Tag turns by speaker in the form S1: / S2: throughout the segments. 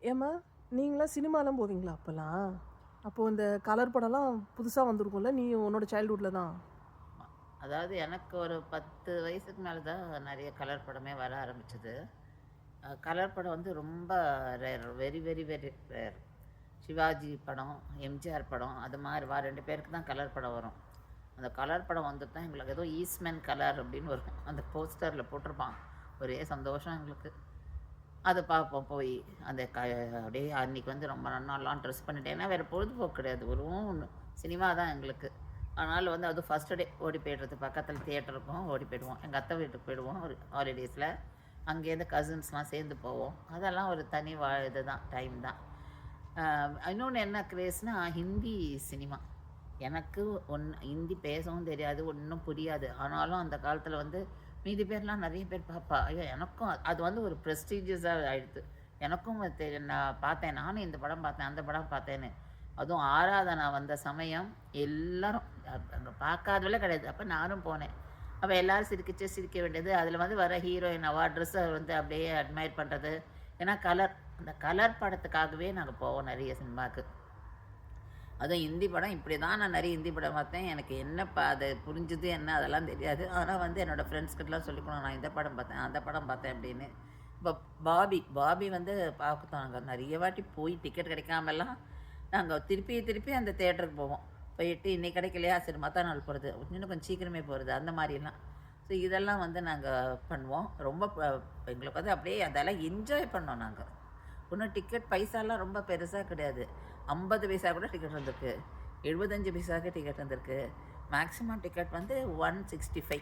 S1: ஏம்மா, நீங்களாம் சினிமாலாம் போவீங்களா அப்போலாம்? அப்போ இந்த கலர் படம்லாம் புதுசா வந்திருக்கும்ல, நீ உன்னோட சைல்ட்ஹுட்ல தான்.
S2: ஆமா. அதாவது எனக்கு ஒரு 10 வயசுக்கு மேல தான் நெறைய கலர் படமே வர ஆரம்பிச்சது. கலர் படம் வந்து ரொம்ப rare. Very, very, very rare. Sivaji படம், எம்ஜிஆர் படம் அது மாரி 2 பேருக்கு தான் கலர் படம் வரும். அந்த கலர் படம் வந்துட்டு தான் எங்களுக்கு ஏதோ ஈஸ்ட்மன் கலர் அப்படின்னு வரும். அந்த போஸ்டர்ல போட்டிருப்பான். ஒரே சந்தோஷம் எங்களுக்கு. அத பார்ப்போம் போயி. அந்த அப்படியே அன்னைக்கு வந்து ரொம்ப நன்னாலாம் ட்ரெஸ் பண்ணிட்டேன். ஏன்னா வேற பொழுதுபோக்கு கிடையாது. வெறும் சினிமா தான் எங்களுக்கு. அதனால வந்து அதுவும் ஃபர்ஸ்ட் டே ஓடி போயிடுறது. பக்கத்துல தியேட்டர் இருக்கும். ஓடி போயிடுவோம். எங்க அத்தை வீட்டுக்கு போயிடுவோம் ஒரு ஹாலிடேஸ்ல. அங்கேருந்து கசின்ஸ்லாம் சேர்ந்து போவோம். அதெல்லாம் ஒரு தனி இதுதான் டைம் தான். இன்னொன்னு என்ன கிரேஸ்னா, ஹிந்தி சினிமா. எனக்கு ஹிந்தி பேசவும் தெரியாது, ஒண்ணும் புரியாது. ஆனாலும் அந்த காலத்துல வந்து மீதி பேர்லாம் நெறைய பேர் பாப்பா. ஐயோ! எனக்கும் அது வந்து ஒரு ப்ரெஸ்டீஜியஸா ஆயிடுத்து. எனக்கும் நான் பார்த்தேன். நானும் இந்த படம் பார்த்தேன், அந்த படம் பார்த்தேன்னு. அதுவும் ஆராதனா வந்த சமயம் எல்லாரும் அங்க பார்க்காதவளே கிடையாது. அப்ப நானும் போனேன். அப்ப எல்லாரும் சிரிக்க வேண்டியது. அதுல வந்து வர ஹீரோயின் அவ ட்ரெஸ்ஸ வந்து அப்படியே அட்மையர் பண்றது. ஏன்னா அந்த கலர் படத்துக்காகவே நாங்க போவோம் நெறைய சினிமாக்கு. அதுவும் ஹிந்தி படம் இப்படி தான் நான் நெறைய ஹிந்தி படம் பார்த்தேன். எனக்கு என்னப்பா அது புரிஞ்சுது என்ன அதெல்லாம் தெரியாது. ஆனா வந்து என்னோட ஃப்ரெண்ட்ஸ் கிட்டலாம் சொல்லிக்கணும். நான் இந்த படம் பார்த்தேன், அந்த படம் பார்த்தேன் அப்படின்னு. இப்போ பாபி வந்து பார்த்தோம் நாங்க நெறைய வாட்டி போய் டிக்கெட் கிடைக்காமலாம் நாங்க திருப்பி திருப்பி அந்த தியேட்டருக்கு போவோம். போயிட்டு இன்னைக்கு கிடைக்கலையா சரி மத்த நாள் போறது. இன்னும் கொஞ்சம் சீக்கிரமே போறது அந்த மாரிலாம். ஸோ இதெல்லாம் வந்து நாங்க பண்ணுவோம். ரொம்ப எங்களுக்கு வந்து அப்படியே அதெல்லாம் என்ஜாய் பண்ணோம் நாங்க. ஒன்றும் டிக்கெட் பைசாலாம் ரொம்ப பெருசா கிடையாது. 50 பைசா கூட டிக்கெட் வந்திருக்கு. 75 பைசாவுக்கு டிக்கெட் வந்திருக்கு. மேக்ஸிமம் டிக்கெட் வந்து 165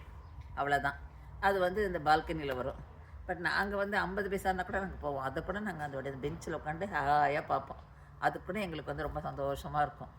S2: அவ்வளோதான். அது வந்து இந்த பால்கனியில வரும். பட் நாங்க வந்து 50 பைசான்னா கூட நாங்க போவோம். அத கூட நாங்க அதோட பெஞ்சில உட்காந்து ஹாயா பார்ப்போம். அது கூட எங்களுக்கு வந்து ரொம்ப சந்தோஷமா இருக்கும்.